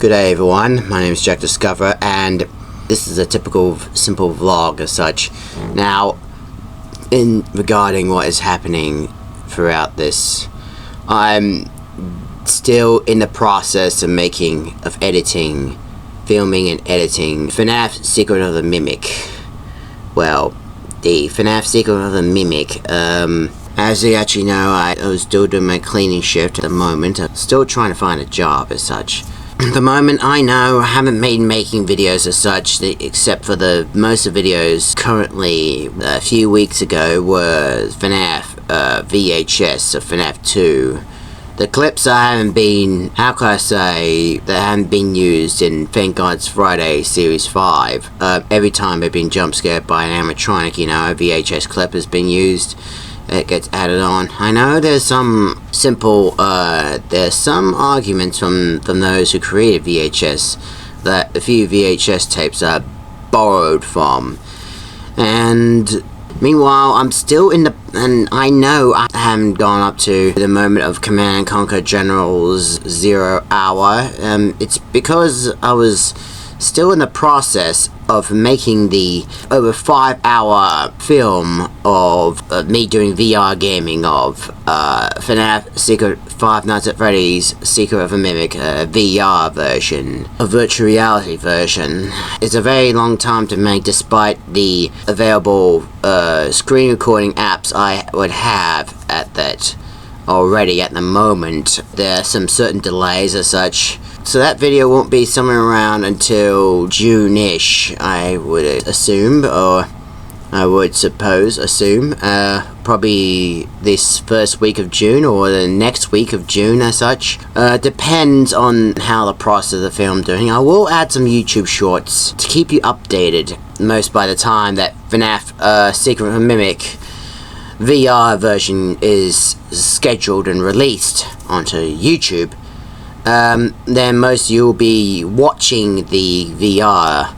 Good day everyone, my name is Jack Discover and this is a typical simple vlog as such. Now, in regarding what is happening throughout this, I'm still in the process of editing, filming and editing FNAF Secret of the Mimic. Well, the FNAF Secret of the Mimic, as you actually know, I was still doing my cleaning shift at the moment. I'm still trying to find a job as such. At the moment, I know I haven't been making videos as such, except for the most of the videos currently a few weeks ago were FNAF VHS of FNAF 2. The clips I haven't been, how can I say, they haven't been used in Thank God's Friday Series 5. Every time I've been jump scared by an animatronic, you know, a VHS clip has been used. It gets added on. I know there's some simple, there's some arguments from those who created VHS that a few VHS tapes are borrowed from. And meanwhile, I'm still in the, and I know I haven't gone up to the moment of Command & Conquer General's 0 hour. It's because I was still in the process of making the over 5-hour film of me doing VR gaming of FNAF Secret, Five Nights at Freddy's Secret of a Mimic VR version, a virtual reality version. It's a very long time to make despite the available screen recording apps I would have at that already at the moment. There are some certain delays as such. So that video won't be somewhere around until June-ish, I would assume, or I would assume, probably this first week of June, or the next week of June as such. Depends on how the process of the film doing. I will add some YouTube shorts to keep you updated, most by the time that FNAF Secret of a Mimic VR version is scheduled and released onto YouTube. Then most of you will be watching the VR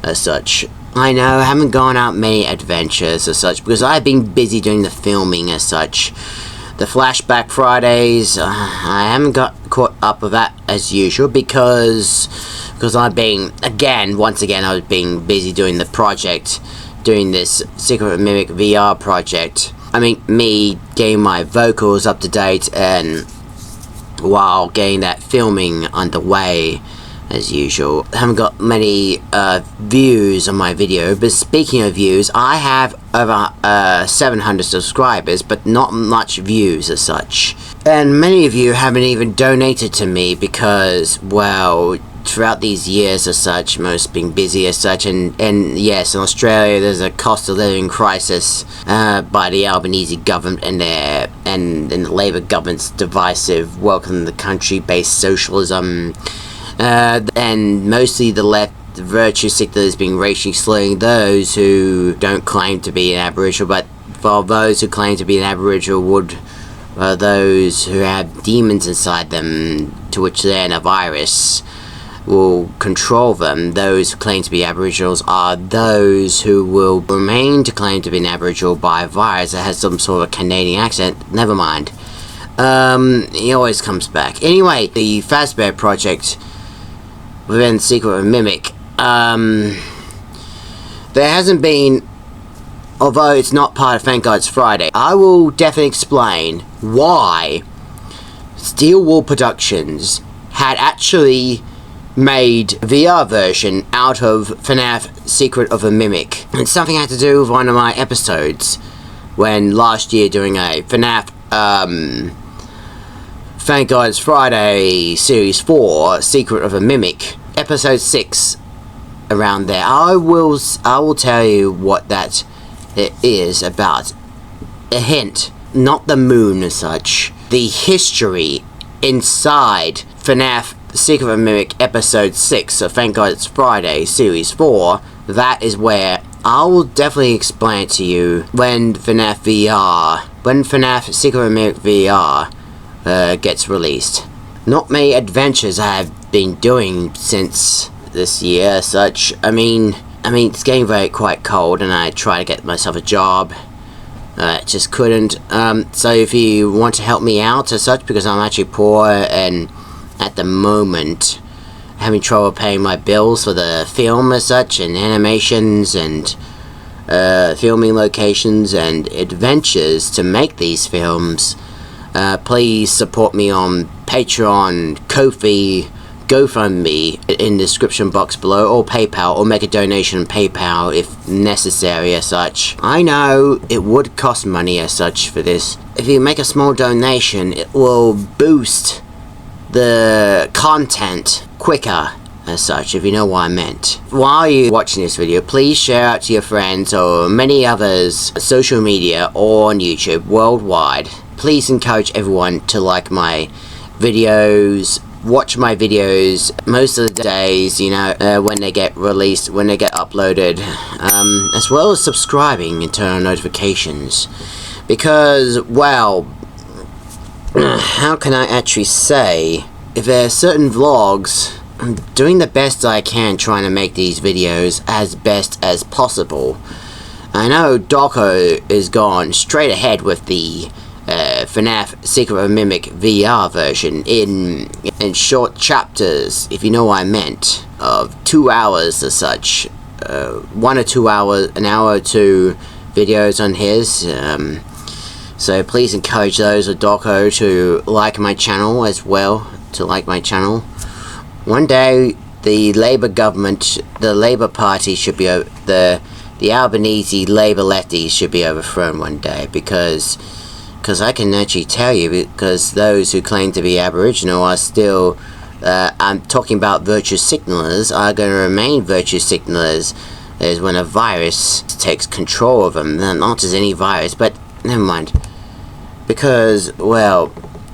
as such. I know I haven't gone out many adventures as such because I've been busy doing the filming as such. The flashback Fridays, I haven't got caught up with that as usual because I've been, once again I was being busy doing the project, doing this Secret of Mimic VR project. I mean, me getting my vocals up to date and while getting that filming underway as usual. I haven't got many views on my video, but speaking of views, I have over 700 subscribers, but not much views as such. And many of you haven't even donated to me because, well, throughout these years as such, most being busy as such, and yes, in Australia there's a cost of living crisis by the Albanese government and the Labour government's divisive welcome to the country based socialism, and mostly the left virtue sector is being racially slurring those who don't claim to be an Aboriginal, but for those who claim to be an Aboriginal would those who have demons inside them, to which then a virus will control them. Those who claim to be Aboriginals are those who will remain to claim to be an Aboriginal by a virus that has some sort of Canadian accent. Never mind. He always comes back. Anyway, the Fazbear project within Secret of Mimic, there hasn't been, although it's not part of Thank God's Friday, I will definitely explain why Steel Wool Productions had actually made a VR version out of FNAF Secret of a Mimic. It's something I had to do with one of my episodes when last year doing a FNAF Thank God's Friday Series 4 Secret of a Mimic episode 6, around there. I will tell you what that is about. A hint, not the moon as such. The history inside FNAF Secret of a Mimic episode 6 of Thank God It's Friday Series 4, that is where I will definitely explain it to you when FNAF Secret of a Mimic VR gets released. Not many adventures I have been doing since this year as such. I mean it's getting quite cold and I try to get myself a job. Just couldn't. So if you want to help me out as such, because I'm actually poor and at the moment having trouble paying my bills for the film as such, and animations, and filming locations, and adventures to make these films, please support me on Patreon, Ko-fi, GoFundMe in the description box below, or PayPal, or make a donation on PayPal if necessary as such. I know it would cost money as such for this. If you make a small donation, it will boost the content quicker as such, if you know what I meant. While you're watching this video, please share out to your friends or many others on social media or on YouTube worldwide. Please encourage everyone to like my videos, watch my videos most of the days, you know, when they get released, when they get uploaded, as well as subscribing and turn on notifications, because, well, how can I actually say, if there are certain vlogs, I'm doing the best I can trying to make these videos as best as possible. I know Doco is gone straight ahead with the FNAF Secret of Mimic VR version in short chapters, if you know what I meant, of 2 hours as such, 1 or 2 hours, an hour or two videos on his. So please encourage those of Doco to like my channel as well, One day the Labour government, the Labour Party should be the Albanese Labour lefties should be overthrown one day, because I can actually tell you, because those who claim to be Aboriginal are still, I'm talking about virtue signalers, are going to remain virtue signalers is when a virus takes control of them. Not as any virus, but never mind. Because, well,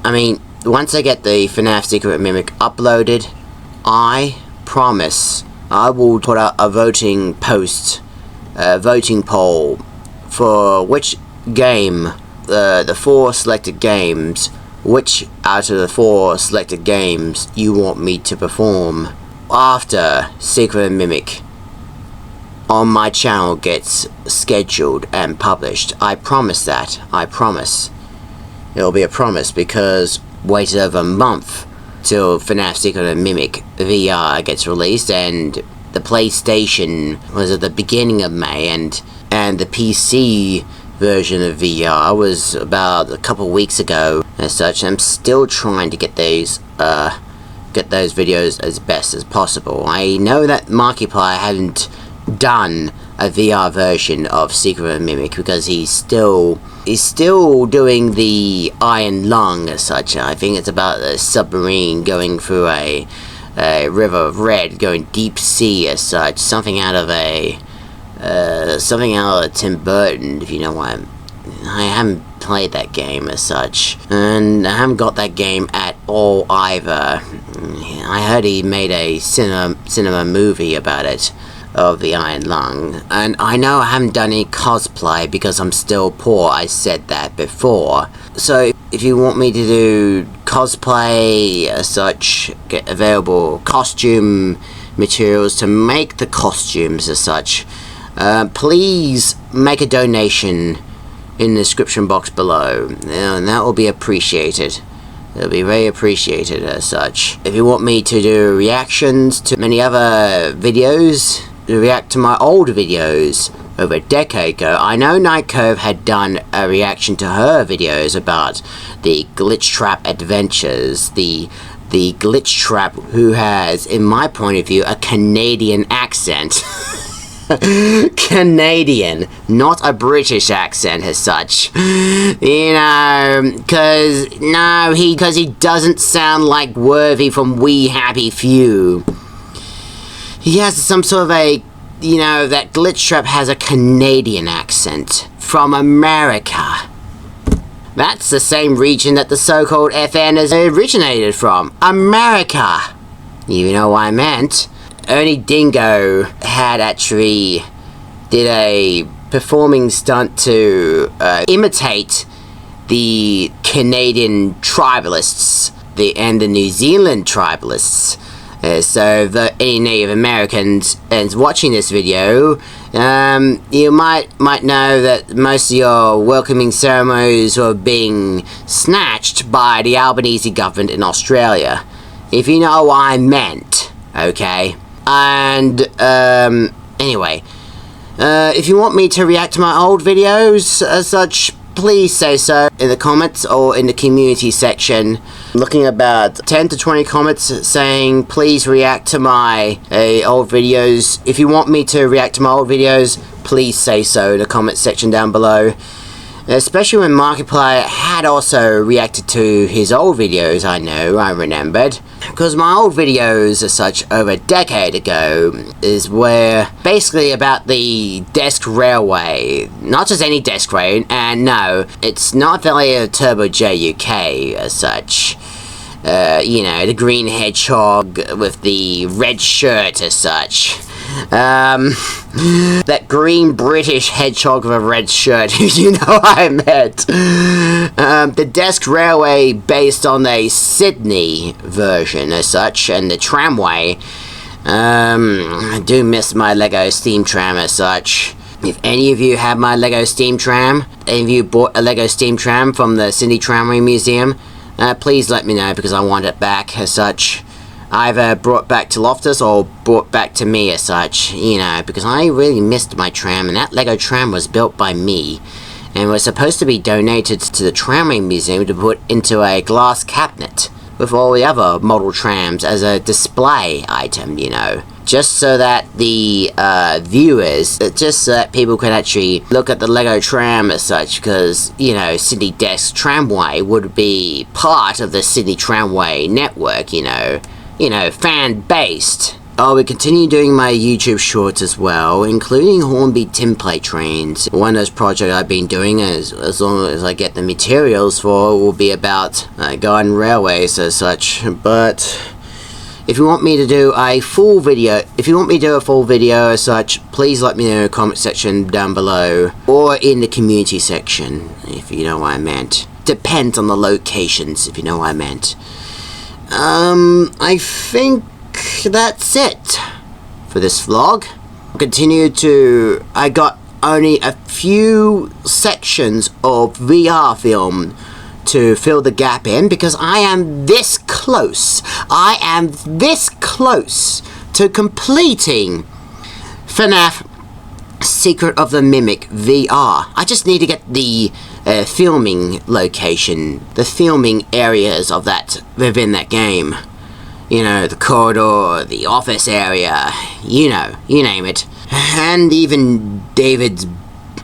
I mean, once I get the FNAF Secret Mimic uploaded, I promise I will put out a voting poll for which game, the 4 selected games, which out of the 4 selected games you want me to perform after Secret Mimic on my channel gets scheduled and published. I promise that. I promise. It'll be a promise, because waited over a month till FNAF Secret Mimic VR gets released, and the PlayStation was at the beginning of May, and the PC version of VR was about a couple weeks ago as such. I'm still trying to get those videos as best as possible. I know that Markiplier hasn't done a VR version of Secret Mimic because he's still doing the Iron Lung as such. I think it's about a submarine going through a river of red, going deep sea as such. Something out of Tim Burton, if you know what I haven't played that game as such, and I haven't got that game at all either. I heard he made a cinema movie about it, of the Iron Lung, and I know I haven't done any cosplay because I'm still poor. I said that before. So if you want me to do cosplay as such, get available costume materials to make the costumes as such, please make a donation in the description box below, and that will be appreciated. It'll be very appreciated as such. If you want me to do reactions to many other videos, to react to my old videos over a decade ago, I know Night Cove had done a reaction to her videos about the Glitch Trap adventures, the Glitch Trap who has, in my point of view, a Canadian accent. Canadian, not a British accent as such, you know, because he doesn't sound like Worthy from We Happy Few. He has some sort of a, you know, that Glitch Trap has a Canadian accent from America. That's the same region that the so-called FN has originated from, America. You know what I meant. Ernie Dingo had actually did a performing stunt to imitate the Canadian tribalists and the New Zealand tribalists. So any Native Americans watching this video, you might know that most of your welcoming ceremonies were being snatched by the Albanese government in Australia. If you know what I meant. okay? And, anyway, if you want me to react to my old videos as such, please say so in the comments or in the community section. I'm looking about 10 to 20 comments saying please react to my old videos. If you want me to react to my old videos, please say so in the comment section down below. Especially when Markiplier had also reacted to his old videos, I remembered. Because my old videos, as such, over a decade ago, is where, basically about the desk railway. Not just any desk railway, and no, it's not really a Turbo J UK, as such. You know, the green hedgehog with the red shirt, as such. That green British hedgehog with a red shirt, you know what I meant. The desk railway based on a Sydney version as such, and the tramway. I do miss my Lego Steam Tram as such. If any of you have my Lego Steam Tram, any of you bought a Lego Steam Tram from the Sydney Tramway Museum, please let me know because I want it back as such. Either brought back to Loftus or brought back to me as such, you know, because I really missed my tram, and that Lego tram was built by me and was supposed to be donated to the Tramway Museum to put into a glass cabinet with all the other model trams as a display item, you know, just so that the viewers, just so that people could actually look at the Lego tram as such, because, you know, Sydney Desk Tramway would be part of the Sydney Tramway network, you know, fan-based. I will continue doing my YouTube shorts as well, including Hornby tinplate trains. One of those projects I've been doing, as long as I get the materials for, will be about garden railways as such. But if you want me to do a full video, as such, please let me know in the comment section down below, or in the community section, if you know what I meant. Depends on the locations, if you know what I meant. I think that's it for this vlog. I got only a few sections of VR film to fill the gap in, because I am this close to completing FNAF Secret of the Mimic VR. I just need to get the filming location, the filming areas of that within that game. You know, the corridor, the office area, you know, you name it. And even David's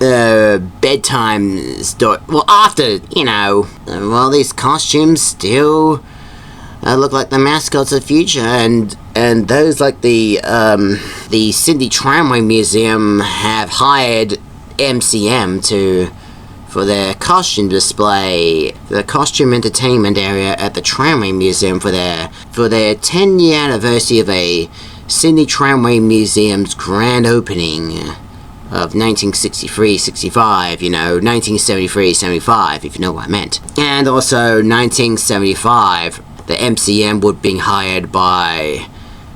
bedtime story. Well, after, you know, well, these costumes still look like the mascots of the future, and those, like the Sydney Tramway Museum have hired MCM for their costume display, the costume entertainment area at the Tramway Museum for their 10-year anniversary of a Sydney Tramway Museum's grand opening of 1963-65, you know, 1973-75, if you know what I meant. And also 1975, the MCM would be hired by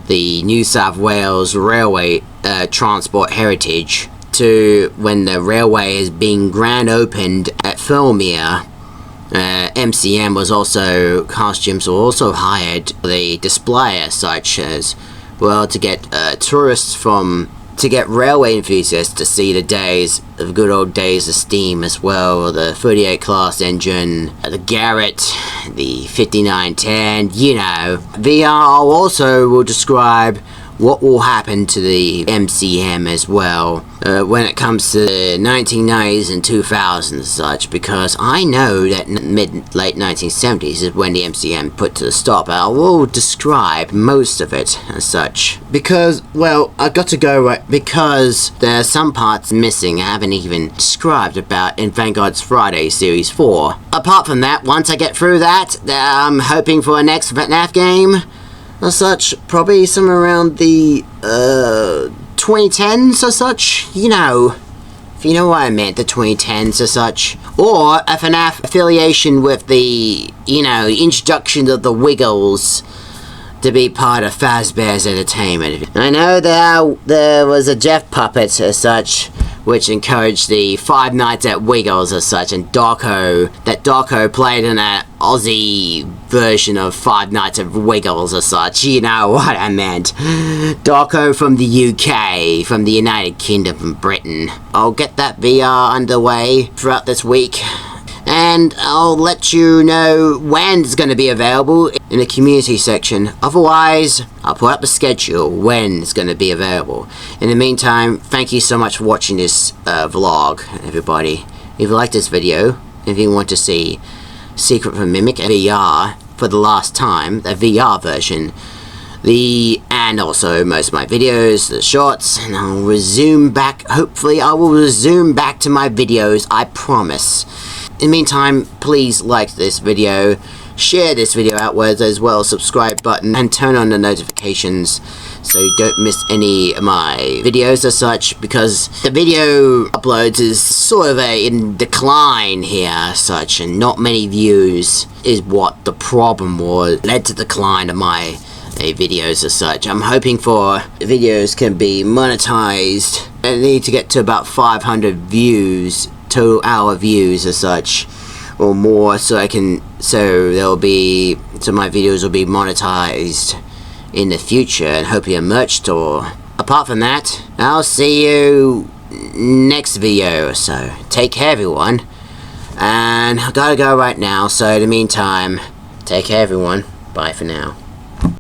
the New South Wales Railway Transport Heritage to, when the railway is being grand opened at Fulmere, MCM was also, costumes were also hired for the display as such, as well, to get to get railway enthusiasts to see the good old days of steam as well, the 38 class engine, the Garrett, the 5910, you know. VR also will describe what will happen to the MCM as well when it comes to the 1990s and 2000s and such, because I know that late 1970s is when the MCM put to the stop. I will describe most of it as such, because, well, I got to go right, because there are some parts missing I haven't even described about in Vanguard's Friday Series 4. Apart from that, once I get through that, I'm hoping for a next FNAF game as such, probably somewhere around the 2010s as such, you know, if you know what I meant, the 2010s as such, or a FNAF affiliation with the, you know, introduction of the Wiggles to be part of Fazbear's Entertainment. I know there was a Jeff puppet as such, which encouraged the Five Nights at Wiggles as such, and Darko played in an Aussie version of Five Nights at Wiggles as such. You know what I meant. Darko from the UK, from the United Kingdom, from Britain. I'll get that VR underway throughout this week, and I'll let you know when it's going to be available in the community section. Otherwise, I'll put up a schedule when it's going to be available. In the meantime, thank you so much for watching this vlog, everybody. If you like this video, if you want to see Secret from Mimic VR for the last time, the VR version, and also most of my videos, the shorts, and I'll resume back. Hopefully I will resume back to my videos, I promise. In the meantime, please like this video, share this video outwards, as well as subscribe button, and turn on the notifications so you don't miss any of my videos as such, because the video uploads is sort of in decline here as such, and not many views is what the problem was, led to decline of my videos as such. I'm hoping for videos can be monetized. I need to get to about 500 views, 2 hour views as such, or more, so my videos will be monetized in the future, and hopefully a merch store. Apart from that, I'll see you next video or so. Take care, everyone, and I gotta go right now, so in the meantime, take care, everyone. Bye for now.